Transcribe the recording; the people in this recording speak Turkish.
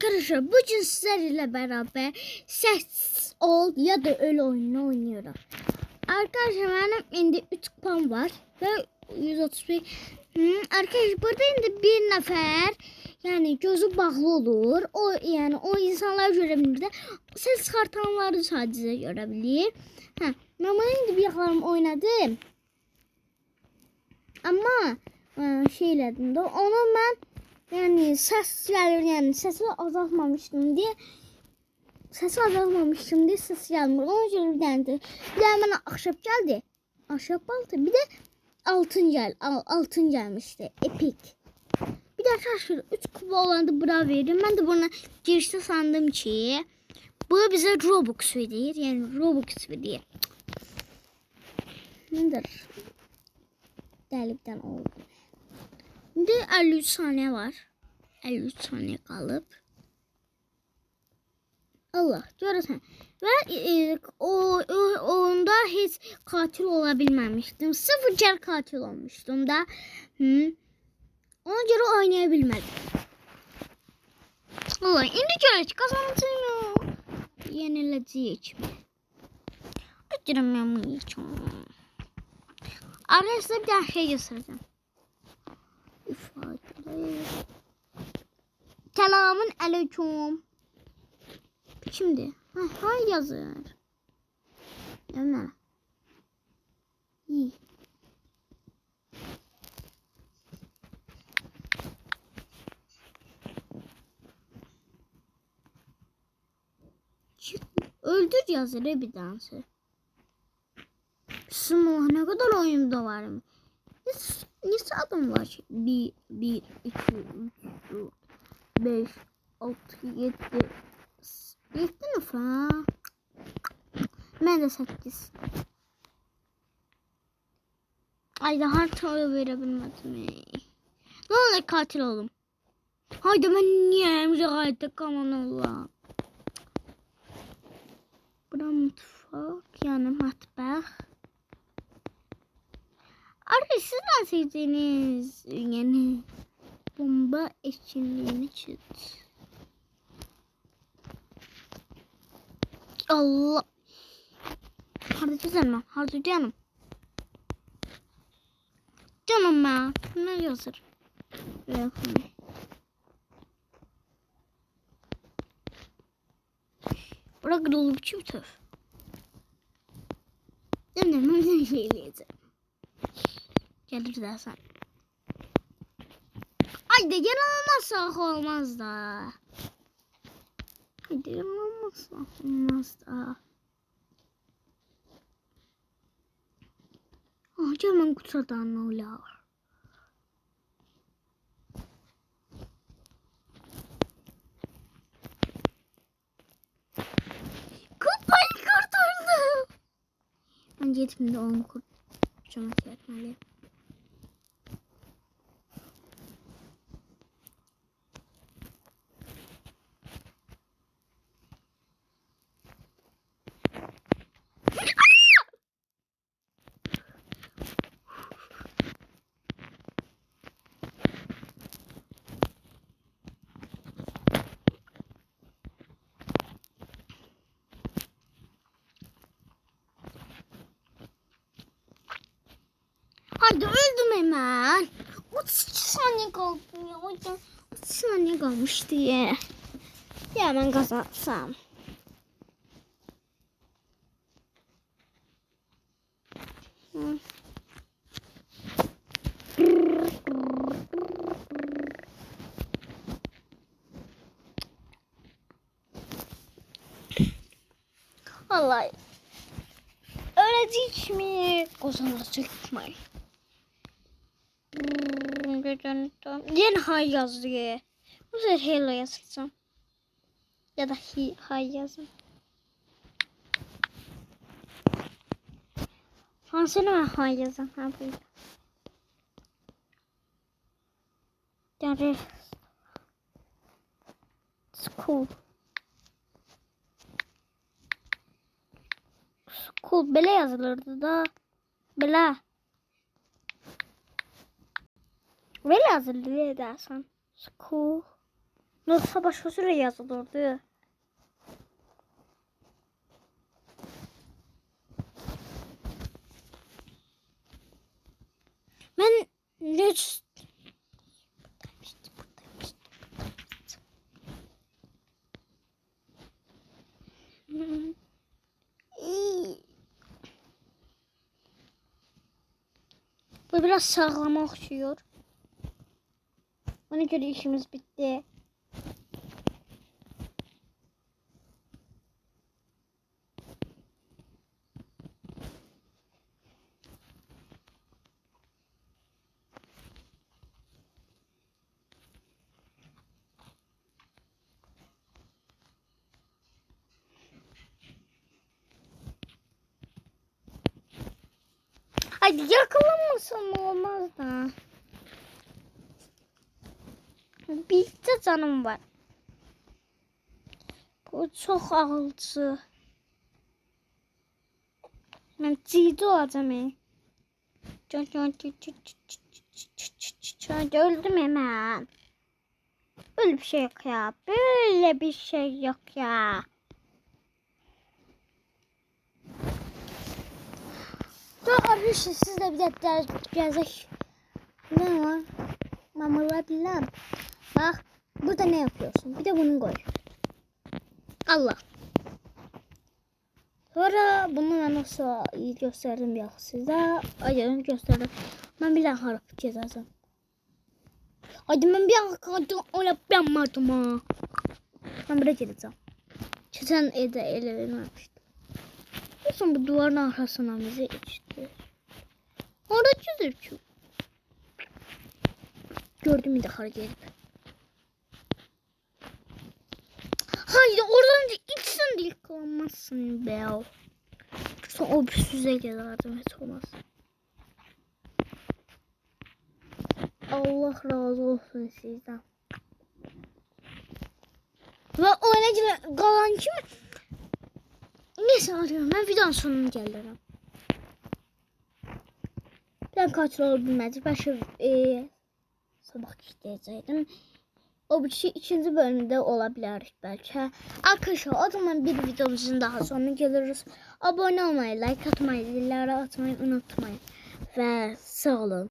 Arkadaşlar bugün sizlerle beraber ses ol ya da öl oyununu oynuyorum. Arkadaşlar benim indi 3 kupam var ve 131. Arkadaşlar burada indi bir nefer yani gözü bağlı olur. O yani o insanlar görebilir de ses çıkartanları sadece görebilir. Ben indi bir yaxlarım oynadım. Ama şeylədim də onu mən yani ses gelir yani sesi azaltmamıştım diye ses gelmiyor. Onun için bir tane bana ahşap geldi. Ahşap balta bir de altın gelmişti. Epik. Bir de arkadaşlar 3 kupa olan da bura veririm. Ben de buna girişte sandım ki bu bize Robux verir. Yani Robux verir. Nedir? Delikten oldu. Şimdi 53 saniye var. 53 saniye kalıp. Allah görürsen. Ve onda hiç katil olabilmemiştim. 0 kere katil olmuştum da. Ona göre oynayabilmedim. Allah indi görək kazanacağım. Yeniləcəyik mi? Ötürüm ben bunu için. Arkadaşlar bir daha şey göstereceğim. Selamun aleyküm. Şimdi hay yazır. Ne? İyi. Öldür yazır bir dansı. Bismillah ne kadar oyunda var mı? Ne adım var? 1, 2, 3, 4, 5, 6, 7. 7 nefer. Ben de 8. Ay daha harita verebilmedim. Ne olur katil oldum. Haydi ben niye emre gayet kaman Allah. Bura mutfak yani matbah. Arkadaşlar siz nasıl sevdiğiniz yani bomba etkinliğini çıt. Allah. Harcayacağım ben. Harcayacağım. Canım ben. Ne diyorsun? Bırak dolu biçim töf. Canım ben seni şeyleyeceğim. Gelir dersen. Haydi yanılmazsa olmaz da. Haydi yanılmazsa olmaz da. Hemen kutudan ne olur? Kupayı kurtardım. Bence yetimde onu kurtarmak gerekmeli. Hadi öldüm hemen. 32 saniye kaldı ya. 32 saniye kalmış diye. Ya hemen kazansam. Vallahi ölecek mi? Kazanacak mı? Yine hay yazıyor. Bu sefer hello yazacağım. Ya da hay yazın. Hansına ben hay yazın. Ha böyle. Yani school. School bele yazılırdı da. Bele. Böyle yazılır dersen. School. Yoksa başka süre yazılırdı. Ben ne Bu biraz sağlama oxşuyor. Ona göre işimiz bitti. Hadi yakalanmasam olmaz da. Bir de canım var. Bu çok ağılcı. Ben ciddi olacağım. Öldüm hemen. Böyle bir şey yok ya. Böyle bir şey yok ya. Arkadaşlar siz de bir de ders gelecek. Ne var? Mamalar bilmem. Bak burada ne yapıyorsun? Bir de bunu koy. Allah. Sonra bunu ben nasıl iyi gösterdim ya size. Ayarını gösterdim. Ben bir daha harap cezasın. Hadi ben bir daha öyle yapmadım ha. Ben buraya geleceğim. Geçen evde ellerini yapmıştım. Sonra bu duvarın arkasına bizi içti. Orada çözüm. Gördüm bir daha gelip. Hayır oradan da içsin diye kalmazsın be. Sonra o bir süze gelerdim hiç olmaz. Allah razı olsun sizden. Ve oynayıcı kalan kim? Neyse arıyorum ben videonun sonuna gelirim. Ben kaç olur bilmezdim. Ben şu sabah işleyecektim. O bir şey ikinci bölümde olabilir belki. Arkadaşlar o zaman bir videomuzun daha sonuna geliriz. Abone olmayı, like atmayı, zilleri atmayı unutmayın. Ve sağ olun.